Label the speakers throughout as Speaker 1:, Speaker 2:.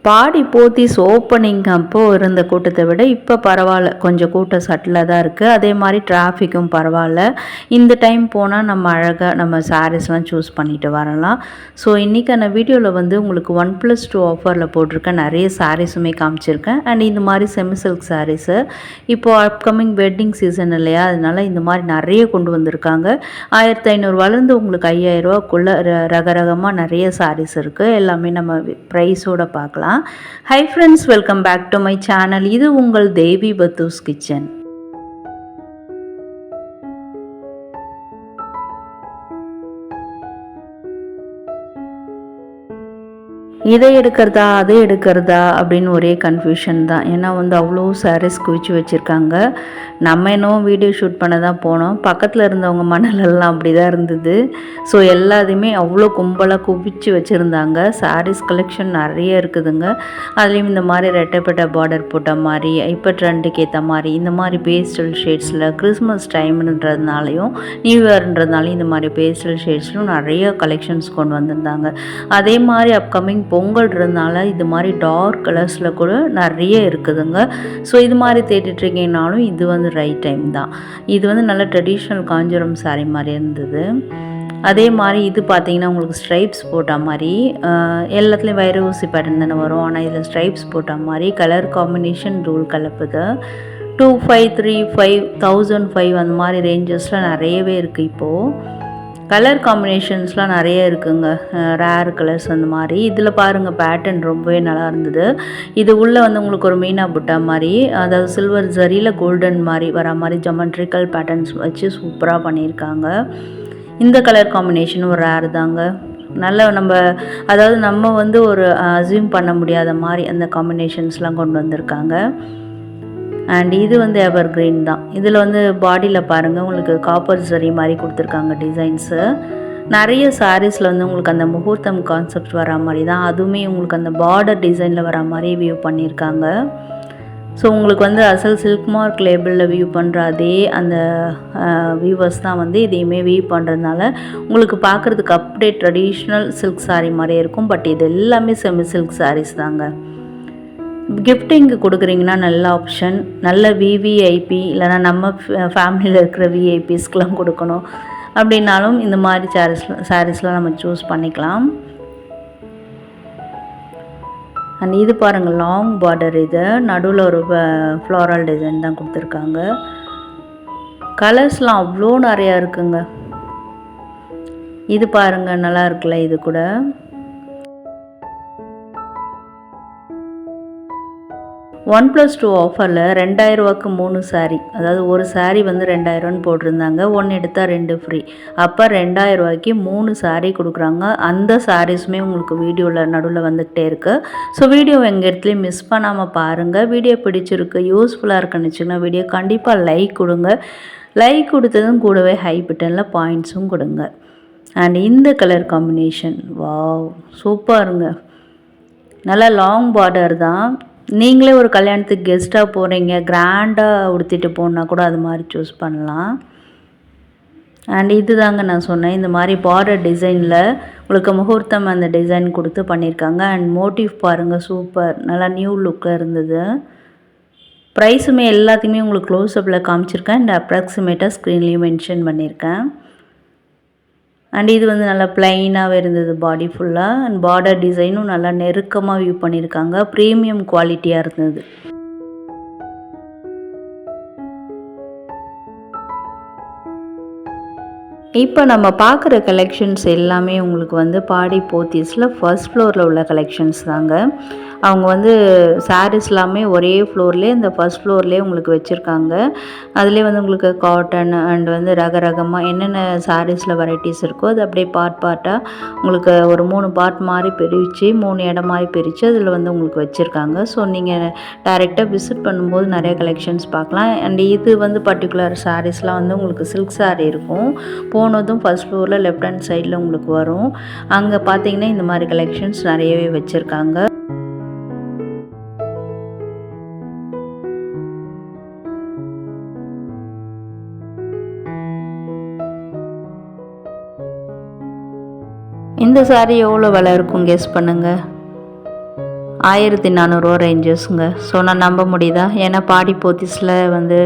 Speaker 1: பாடி Pothys opening அப்போ இருந்த கூட்டத்தை விட இப்போ பரவாயில்ல, கொஞ்சம் கூட்டம் சட்டிலாக தான் இருக்குது. அதே மாதிரி டிராஃபிக்கும் பரவாயில்ல. இந்த டைம் போனால் நம்ம அழகாக நம்ம சாரீஸ்லாம் சூஸ் பண்ணிட்டு வரலாம். ஸோ இன்றைக்கான வீடியோவில் வந்து உங்களுக்கு 1+2 ஆஃபரில் போட்டிருக்கேன். நிறைய சாரீஸுமே காமிச்சிருக்கேன். அண்ட் இந்த மாதிரி செமி சில்க் சாரீஸு இப்போது அப்கமிங் வெட்டிங் சீசன் இல்லையா, அதனால இந்த மாதிரி நிறைய கொண்டு வந்திருக்காங்க. 1500 உங்களுக்கு 5000ரூவாக்குள்ளே ரகரகமாக நிறைய சாரீஸ் இருக்குது. எல்லாமே நம்ம ப்ரைஸோடு பார்க்கலாம். Hi friends, welcome back to my channel. இது உங்கள் தேவி பத்தூஸ் கிச்சன். இதை எடுக்கிறதா அதை எடுக்கிறதா அப்படின்னு ஒரே கன்ஃபியூஷன் தான். ஏன்னா வந்து அவ்வளோ சாரீஸ் குவிச்சு வச்சுருக்காங்க. நம்ம இன்னும் வீடியோ ஷூட் பண்ண தான் போனோம். பக்கத்தில் இருந்தவங்க மணலெல்லாம் அப்படி தான் இருந்தது. ஸோ எல்லாத்தையுமே அவ்வளோ கும்பலாக குவிச்சு வச்சுருந்தாங்க. சாரீஸ் கலெக்ஷன் நிறைய இருக்குதுங்க. அதுலேயும் இந்த மாதிரி ரெட்டைப்பட்ட பார்டர் போட்ட மாதிரி, இப்போ ட்ரெண்டுக்கு ஏற்ற மாதிரி, இந்த மாதிரி பேஸ்டல் ஷேட்ஸில் கிறிஸ்மஸ் டைம்ன்றதுனாலையும் நியூ இயர்ன்றதுனாலையும் இந்த மாதிரி பேஸ்டல் ஷேட்ஸ்லும் நிறைய கலெக்ஷன்ஸ் கொண்டு வந்திருந்தாங்க. அதே மாதிரி அப்கமிங் பொங்கல்ன்றதுனால இது மாதிரி டார்க் கலர்ஸில் கூட நிறைய இருக்குதுங்க. ஸோ இது மாதிரி தேடிட்டுருக்கீங்கனாலும் இது வந்து ரைட் டைம் தான். இது வந்து நல்ல ட்ரெடிஷ்னல் காஞ்சிபுரம் சாரீ மாதிரி இருந்தது. அதே மாதிரி இது பார்த்திங்கன்னா உங்களுக்கு ஸ்ட்ரைப்ஸ் போட்ட மாதிரி, எல்லாத்துலேயும் வைர ஊசி பேட்டர்ன் தானே வரும். ஆனால் இதில் ஸ்ட்ரைப்ஸ் போட்ட மாதிரி கலர் காம்பினேஷன் ரூல் கலப்புது. 2500, 3500, 1005 அந்த மாதிரி ரேஞ்சஸில் நிறையவே இருக்குது. இப்போது கலர் காம்பினேஷன்ஸ்லாம் நிறைய இருக்குங்க, ரேர் கலர்ஸ் அந்த மாதிரி. இதில் பாருங்கள், பேட்டர்ன் ரொம்பவே நல்லா இருந்தது. இது உள்ளே வந்து உங்களுக்கு ஒரு மீனா புட்டா மாதிரி, அதாவது சில்வர் ஜரியில் கோல்டன் மாதிரி வர மாதிரி ஜமெண்ட்ரிக்கல் பேட்டர்ன்ஸ் வச்சு சூப்பராக பண்ணியிருக்காங்க. இந்த கலர் காம்பினேஷனும் ரேர் தாங்க. நல்ல அதாவது நம்ம வந்து ஒரு அசியூம் பண்ண முடியாத மாதிரி அந்த காம்பினேஷன்ஸ்லாம் கொண்டு வந்திருக்காங்க. அண்ட் இது வந்து எவர் கிரீன் தான். இதில் வந்து பாடியில் பாருங்கள், உங்களுக்கு காப்பர் சரி மாதிரி கொடுத்துருக்காங்க டிசைன்ஸு. நிறைய சாரீஸில் வந்து உங்களுக்கு அந்த முகூர்த்தம் கான்செப்ட் வர மாதிரி தான், அதுவுமே உங்களுக்கு அந்த பார்டர் டிசைனில் வர மாதிரி வியூ பண்ணியிருக்காங்க. ஸோ உங்களுக்கு வந்து அசல் சில்க் மார்க் லேபிளில் வியூ பண்ணுற அதே அந்த வியூவர்ஸ் தான் வந்து இதையுமே வியூ பண்ணுறதுனால உங்களுக்கு பார்க்குறதுக்கு அப்படியே ட்ரெடிஷ்னல் சில்க் சாரீ மாதிரியே இருக்கும். பட் இது எல்லாமே செமி சில்க் சாரீஸ் தாங்க. கிஃப்டிங்கு கொடுக்குறீங்கன்னா நல்ல ஆப்ஷன். நல்ல விவிஐபி இல்லைனா நம்ம ஃபேமிலியில் இருக்கிற விஐபிஸ்க்கெலாம் கொடுக்கணும் அப்படின்னாலும் இந்த மாதிரி சாரீஸ்லாம் நம்ம சூஸ் பண்ணிக்கலாம். அண்ட் இது பாருங்கள், லாங் பார்டர். இது நடுவில் ஒரு ஃப்ளாரல் டிசைன் தான் கொடுத்துருக்காங்க. கலர்ஸ்லாம் அவ்வளோ நிறையா இருக்குங்க. இது பாருங்கள், நல்லா இருக்குல்ல. இது கூட 1+2 ஆஃபரில் 2000ரூவாக்கு 3 சாரீ, அதாவது ஒரு சாரீ வந்து 2000 போட்டிருந்தாங்க. 1 எடுத்தால் 2 ஃப்ரீ. அப்போ 2000ரூவாய்க்கு 3 சாரீ கொடுக்குறாங்க. அந்த சாரீஸுமே உங்களுக்கு வீடியோவில் நடுவில் வந்துக்கிட்டே இருக்குது. ஸோ வீடியோ எங்கள் இடத்துலையும் மிஸ் பண்ணாமல் பாருங்கள். வீடியோ பிடிச்சிருக்கு, யூஸ்ஃபுல்லாக இருக்குன்னு வச்சுக்கோங்க. வீடியோ கண்டிப்பாக லைக் கொடுங்க. லைக் கொடுத்ததும் கூடவே ஹை பட்டனில் பாயிண்ட்ஸும் கொடுங்க. அண்ட் இந்த கலர் காம்பினேஷன் வாவ், சூப்பருங்க. நல்லா லாங் பார்டர் தான். நீங்களே ஒரு கல்யாணத்துக்கு கெஸ்ட்டாக போகிறீங்க, கிராண்டாக உடுத்திட்டு போனால் கூட அது மாதிரி சூஸ் பண்ணலாம். அண்ட் இது தாங்க நான் சொன்னேன், இந்த மாதிரி பார்டர் டிசைனில் உங்களுக்கு முகூர்த்தம் அந்த டிசைன் கொடுத்து பண்ணியிருக்காங்க. அண்ட் மோட்டிவ் பாருங்கள், சூப்பர், நல்லா நியூ லுக்காக இருந்தது. ப்ரைஸுமே எல்லாத்தையுமே உங்களுக்கு க்ளோஸ்அப்பில் காமிச்சிருக்கேன். அண்ட் அப்ராக்சிமேட்டாக ஸ்க்ரீன்லேயும் மென்ஷன் பண்ணியிருக்கேன். அண்ட் இது வந்து நல்லா ப்ளைனாகவே இருந்தது பாடி ஃபுல்லாக. அண்ட் பார்டர் டிசைனும் நல்லா நெருக்கமாக வியூ பண்ணியிருக்காங்க. ப்ரீமியம் குவாலிட்டியாக இருந்தது. இப்போ நம்ம பார்க்குற கலெக்ஷன்ஸ் எல்லாமே உங்களுக்கு வந்து பாடி போத்தீஸில் ஃபர்ஸ்ட் ஃப்ளோரில் உள்ள கலெக்ஷன்ஸ் தாங்க. அவங்க வந்து சாரீஸ் எல்லாமே ஒரே ஃப்ளோர்லேயே, இந்த ஃபர்ஸ்ட் ஃப்ளோர்லேயே உங்களுக்கு வச்சுருக்காங்க. அதிலே வந்து உங்களுக்கு காட்டன் அண்ட் வந்து ரகரகமாக என்னென்ன சாரீஸில் வெரைட்டிஸ் இருக்கோ அது அப்படியே பார்ட்டாக உங்களுக்கு ஒரு 3 பார்ட் மாதிரி பிரித்து 3 இடம் மாதிரி பிரித்து அதில் வந்து உங்களுக்கு வச்சுருக்காங்க. ஸோ நீங்கள் டைரெக்டாக விசிட் பண்ணும்போது நிறைய கலெக்ஷன்ஸ் பார்க்கலாம். அண்ட் இது வந்து பர்டிகுலர் சாரீஸ்லாம் வந்து உங்களுக்கு சில்க் சாரீ இருக்கும். போனதும் ஃபர்ஸ்ட் ஃப்ளோரில் லெஃப்ட் ஹேண்ட் சைடில் உங்களுக்கு வரும். அங்கே பார்த்தீங்கன்னா இந்த மாதிரி கலெக்ஷன்ஸ் நிறையவே வச்சுருக்காங்க. இந்த சாரீ எவ்வளோ விலை இருக்கும் கெஸ் பண்ணுங்கள். 1400 ரேஞ்சஸ்ங்க. ஸோ நான் நம்ப முடியுதா? ஏன்னா பாடி போத்தீஸில் வந்து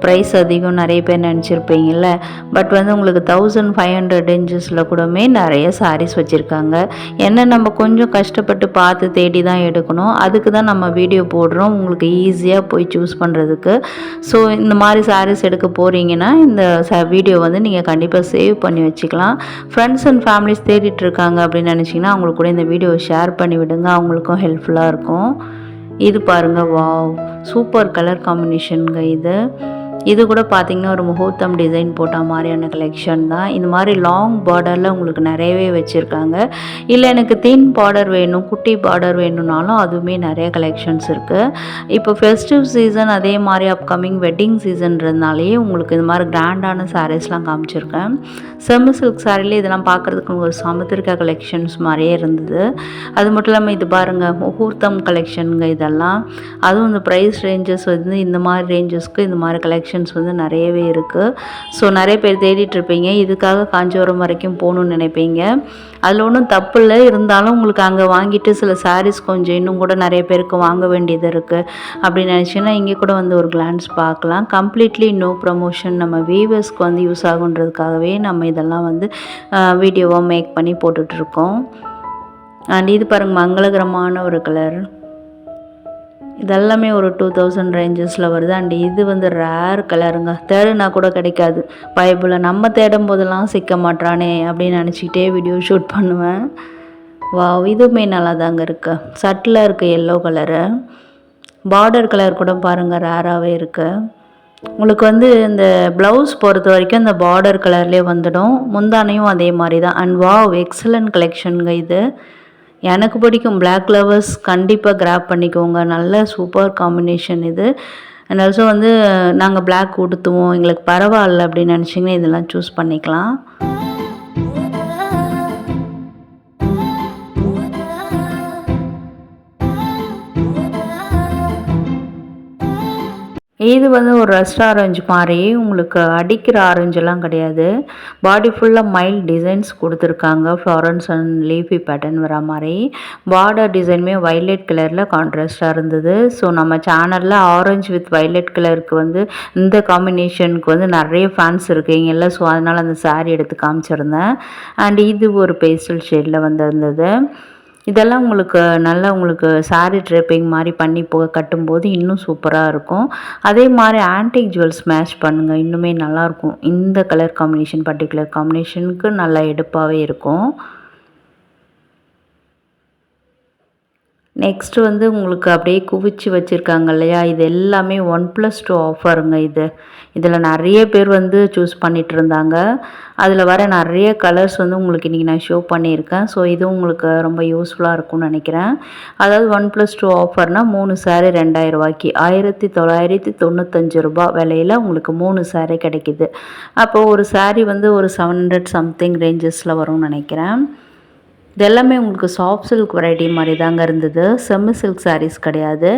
Speaker 1: ப்ரைஸ் அதிகம் நிறைய பேர் நினச்சிருப்பீங்கள்ல. பட் வந்து உங்களுக்கு 1500 ரேஞ்சஸில் கூடமே நிறைய சாரீஸ் வச்சுருக்காங்க. என்ன நம்ம கொஞ்சம் கஷ்டப்பட்டு பார்த்து தேடி தான் எடுக்கணும். அதுக்கு தான் நம்ம வீடியோ போடுறோம், உங்களுக்கு ஈஸியாக போய் சூஸ் பண்ணுறதுக்கு. ஸோ இந்த மாதிரி சாரீஸ் எடுக்க போகிறீங்கன்னா இந்த வீடியோ வந்து நீங்கள் கண்டிப்பாக சேவ் பண்ணி வச்சுக்கலாம். ஃப்ரெண்ட்ஸ் அண்ட் ஃபேமிலிஸ் தேடிட்டு இருக்காங்க அப்படின்னு நினச்சிங்கன்னா அவங்களுக்கு கூட இந்த வீடியோவை ஷேர் பண்ணி விடுங்க, அவங்களுக்கும் ஹெல்ப்ஃபுல்லாக இருக்கும். இது பாருங்கள், வாவ், சூப்பர் கலர் காம்பினேஷனுங்க. இது கூட பார்த்திங்கன்னா ஒரு முகூர்த்தம் டிசைன் போட்ட மாதிரியான கலெக்ஷன் தான். இந்த மாதிரி லாங் பார்டரில் உங்களுக்கு நிறையவே வச்சுருக்காங்க. இல்லை எனக்கு தின் பார்டர் வேணும், குட்டி பார்டர் வேணும்னாலும் அதுவுமே நிறைய கலெக்ஷன்ஸ் இருக்குது. இப்போ ஃபெஸ்டிவ் சீசன், அதே மாதிரி அப்கமிங் வெட்டிங் சீசன்றதுனாலேயே உங்களுக்கு இது மாதிரி கிராண்டான சாரீஸ்லாம் காமிச்சிருக்கேன். செம்மி சில்க் சாரிலே இதெல்லாம் பார்க்குறதுக்கு ஒரு சமுத்திரிக்கா கலெக்ஷன்ஸ் மாதிரியே இருந்தது. அது மட்டும் இல்லாமல் இது பாருங்கள், முகூர்த்தம் கலெக்ஷனுங்க இதெல்லாம். அதுவும் இந்த ப்ரைஸ் ரேஞ்சஸ் வந்து இந்த மாதிரி ரேஞ்சஸ்க்கு இந்த மாதிரி கலெக்ஷன்ஸ் வந்து நிறையவே இருக்குது. ஸோ நிறைய பேர் தேடிட்டுருப்பீங்க, இதுக்காக காஞ்சிபுரம் வரைக்கும் போகணுன்னு நினைப்பீங்க. அதில் ஒன்றும் தப்பு இல்லை, இருந்தாலும் உங்களுக்கு அங்கே வாங்கிட்டு சில சாரீஸ் கொஞ்சம் இன்னும் கூட நிறைய பேருக்கு வாங்க வேண்டியது இருக்குது அப்படின்னு நினச்சிங்கன்னா இங்கே கூட வந்து ஒரு கிளான்ஸ் பார்க்கலாம். கம்ப்ளீட்லி நோ ப்ரமோஷன், நம்ம வீவர்ஸ்க்கு வந்து யூஸ் ஆகுன்றதுக்காகவே நம்ம இதெல்லாம் வந்து வீடியோவாக மேக் பண்ணி போட்டுட்ருக்கோம். அண்ட் இது பாருங்கள், மங்களகரமான ஒரு கலர். இதெல்லாமே ஒரு 2000 ரேஞ்சஸில் வருது. அண்ட் இது வந்து ரேர் கலருங்க, தேடுனா கூட கிடைக்காது. பைபிளில் நம்ம தேடும் போதெல்லாம் சிக்க மாட்டானே அப்படின்னு நினச்சிக்கிட்டே வீடியோ ஷூட் பண்ணுவேன். வாவ், இதுவுமே நல்லா தாங்க இருக்குது. சட்டில் இருக்குது எல்லோ கலரு. பார்டர் கலர் கூட பாருங்கள் ரேராகவே இருக்குது. உங்களுக்கு வந்து இந்த ப்ளவுஸ் பொறுத்த வரைக்கும் இந்த பார்டர் கலர்லேயே வந்துடும், முந்தானையும் அதே மாதிரி தான். அண்ட் வாவ், எக்ஸலண்ட் கலெக்ஷனுங்க இது. எனக்கு பிடிக்கும். பிளாக் லவர்ஸ் கண்டிப்பாக கிராப் பண்ணிக்கோங்க, நல்ல சூப்பர் காம்பினேஷன் இது. அண்ட் ஆல்சோ வந்து நாங்கள் பிளாக் உடுத்துவோம், எங்களுக்கு பரவாயில்ல அப்படின்னு நினச்சிங்கன்னா இதெல்லாம் சூஸ் பண்ணிக்கலாம். இது வந்து ஒரு ரெஸ்ட் ஆரஞ்சு மாதிரி, உங்களுக்கு அடிக்கிற ஆரஞ்செல்லாம் கிடையாது. பாடி ஃபுல்லாக மைல்ட் டிசைன்ஸ் கொடுத்துருக்காங்க, ஃப்ளாரன்ஸ் அண்ட் லீஃபி பேட்டர்ன் வர மாதிரி. பார்டர் டிசைனுமே வைலட் கலரில் கான்ட்ராஸ்டாக இருந்தது. ஸோ நம்ம சேனலில் ஆரஞ்சு வித் வைலட் கலருக்கு வந்து இந்த காம்பினேஷனுக்கு வந்து நிறைய ஃபேன்ஸ் இருக்கீங்கல்ல, ஸோ அதனால் அந்த சாரீ எடுத்து காமிச்சிருந்தேன். அண்ட் இது ஒரு பேஸ்டல் ஷேடில் வந்திருந்தது. இதெல்லாம் உங்களுக்கு சாரீ ட்ரேப்பிங் மாதிரி பண்ணி கட்டும்போது இன்னும் சூப்பராக இருக்கும். அதே மாதிரி ஆன்டிக் ஜுவல்ஸ் மேட்ச் பண்ணுங்கள், இன்னுமே நல்லாயிருக்கும். இந்த கலர் காம்பினேஷன், பர்டிகுலர் காம்பினேஷனுக்கு நல்லா எடுப்பாகவே இருக்கும். நெக்ஸ்ட்டு வந்து உங்களுக்கு அப்படியே குவிச்சு வச்சுருக்காங்க இல்லையா, இது எல்லாமே 1+2 ஆஃபருங்க. இதில் நிறைய பேர் வந்து சூஸ் பண்ணிகிட்டு இருந்தாங்க. அதில் வர நிறைய கலர்ஸ் வந்து உங்களுக்கு இன்றைக்கி நான் ஷோ பண்ணியிருக்கேன். ஸோ இதுவும் உங்களுக்கு ரொம்ப யூஸ்ஃபுல்லாக இருக்கும்னு நினைக்கிறேன். அதாவது 1+2 ஆஃபர்னால் 3 சாரீ 2000 ரூபாய்க்கு 1995 ரூபா விலையில் உங்களுக்கு 3 சாரீ கிடைக்கிது. அப்போது ஒரு சாரீ வந்து ஒரு 700 சம்திங் ரேஞ்சஸில் வரும்னு நினைக்கிறேன். இது எல்லாமே உங்களுக்கு சாஃப்ட் சில்க் வெரைட்டி மாதிரி தாங்க இருந்தது, செம்மி சில்க் சாரீஸ் கிடையாது.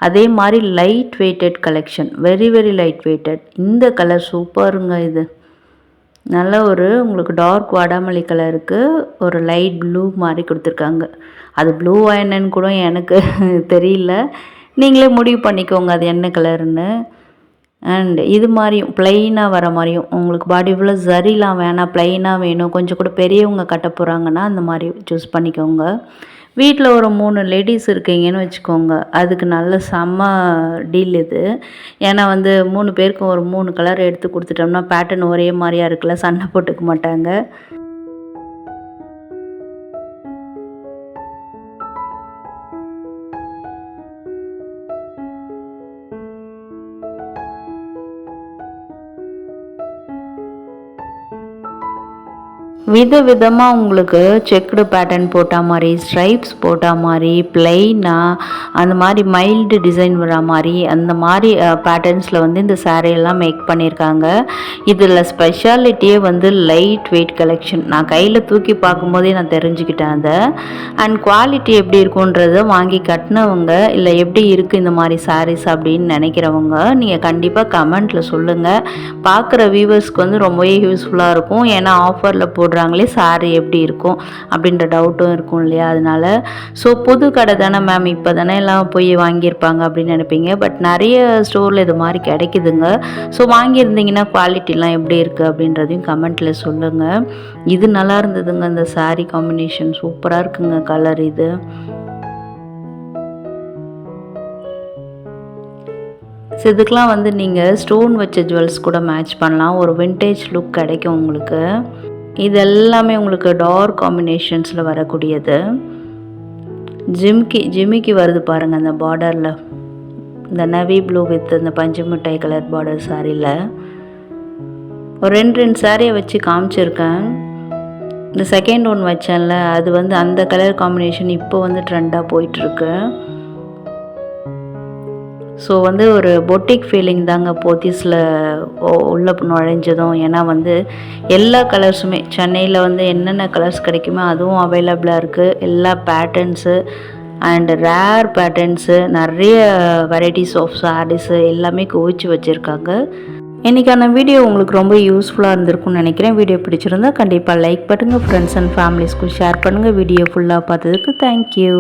Speaker 1: அதே மாதிரி light weighted collection, very very light weighted. இந்த கலர் சூப்பருங்க. இது நல்ல ஒரு உங்களுக்கு டார்க் வாடாமல்லி கலருக்கு ஒரு லைட் ப்ளூ மாதிரி கொடுத்துருக்காங்க. அது ப்ளூ என்னன்னு கூட எனக்கு தெரியல, நீங்களே முடிவு பண்ணிக்கோங்க அது என்ன கலருன்னு. அண்ட் இது மாதிரியும் ப்ளைனாக வர மாதிரியும் உங்களுக்கு பாடி ஃபுல்லாக ஜரிலாம் வேணாம், ப்ளைனாக வேணும், கொஞ்சம் கூட பெரியவங்க கட்ட போகிறாங்கன்னா அந்த மாதிரி சூஸ் பண்ணிக்கோங்க. வீட்டில் ஒரு 3 லேடிஸ் இருக்கீங்கன்னு வச்சுக்கோங்க, அதுக்கு நல்ல செம்ம டீல் இது. ஏன்னா வந்து 3 பேருக்கு ஒரு 3 கலர் எடுத்து கொடுத்துட்டோம்னா பேட்டர்ன் ஒரே மாதிரியாக இருக்குல்ல, சண்டை போட்டுக்க மாட்டாங்க. விதவிதமாக உங்களுக்கு செக்குடு பேட்டர்ன் போட்ட மாதிரி, ஸ்ட்ரைப்ஸ் போட்ட மாதிரி, ப்ளைனாக, அந்த மாதிரி மைல்டு டிசைன் வர மாதிரி அந்த மாதிரி பேட்டர்ன்ஸில் வந்து இந்த சாரீலாம் மேக் பண்ணியிருக்காங்க. இதில் ஸ்பெஷாலிட்டியே வந்து லைட் வெயிட் கலெக்ஷன். நான் கையில் தூக்கி பார்க்கும்போதே நான் தெரிஞ்சுக்கிட்டேன் அதை. அண்ட் குவாலிட்டி எப்படி இருக்குன்றதை வாங்கி கட்டினவங்க இல்லை எப்படி இருக்குது இந்த மாதிரி சாரீஸ் அப்படின்னு நினைக்கிறவங்க நீங்கள் கண்டிப்பாக கமெண்ட்டில் சொல்லுங்கள். பார்க்குற வியூவர்ஸ்க்கு வந்து ரொம்பவே யூஸ்ஃபுல்லாக இருக்கும். ஏன்னா ஆஃபரில் போடுறாங்களே சாரீ எப்படி இருக்கும் அப்படின்ற டவுட்டும் இருக்கும் இல்லையா, அதனால. ஸோ புது கடை தானே மேம், இப்போ தானே எல்லாம் போய் வாங்கியிருப்பாங்க அப்படின்னு நினைப்பீங்க. பட் நிறைய ஸ்டோரில் இது மாதிரி கிடைக்குதுங்க. ஸோ வாங்கியிருந்தீங்கன்னா குவாலிட்டிலாம் எப்படி இருக்குது அப்படின்றதையும் கமெண்ட்டில் சொல்லுங்கள். இது நல்லா இருந்ததுங்க, இந்த சாரீ காம்பினேஷன் சூப்பராக இருக்குங்க கலர் இது. ஸோ இதுக்கெலாம் வந்து நீங்கள் ஸ்டோன் வச்ச ஜுவல்ஸ் கூட மேட்ச் பண்ணலாம். ஒரு விண்டேஜ் லுக் கிடைக்கும் உங்களுக்கு. இது எல்லாமே உங்களுக்கு டார்க் காம்பினேஷன்ஸில் வரக்கூடியது. ஜிமிக்கி வருது பாருங்கள் அந்த பார்டரில், இந்த நவி ப்ளூ வித் இந்த பஞ்சு மிட்டாய் கலர் பார்டர் சாரியில். ஒரு ரெண்டு சாரியை வச்சு காமிச்சிருக்கேன். இந்த செகண்ட் ஒன் வச்சேன்ல, அது வந்து அந்த கலர் காம்பினேஷன் இப்போ வந்து ட்ரெண்டாக போயிட்டுருக்கு. ஸோ வந்து ஒரு பொட்டிக் ஃபீலிங் தாங்க போத்தீஸில் உள்ளே நுழைஞ்சதும். ஏன்னா வந்து எல்லா கலர்ஸுமே சென்னையில் வந்து என்னென்ன கலர்ஸ் கிடைக்குமோ அதுவும் அவைலபிளாக இருக்குது. எல்லா பேட்டர்ன்ஸு அண்ட் ரேர் பேட்டர்ன்ஸு, நிறைய வெரைட்டிஸ் ஆஃப் சாரீஸு எல்லாமே குவிச்சு வச்சுருக்காங்க. இன்றைக்கான வீடியோ உங்களுக்கு ரொம்ப யூஸ்ஃபுல்லாக இருந்திருக்கும்னு நினைக்கிறேன். வீடியோ பிடிச்சிருந்தா கண்டிப்பாக லைக் பண்ணுங்கள், ஃப்ரெண்ட்ஸ் அண்ட் ஃபேமிலிஸ்க்கு ஷேர் பண்ணுங்கள். வீடியோ ஃபுல்லாக பார்த்ததுக்கு தேங்க்யூ.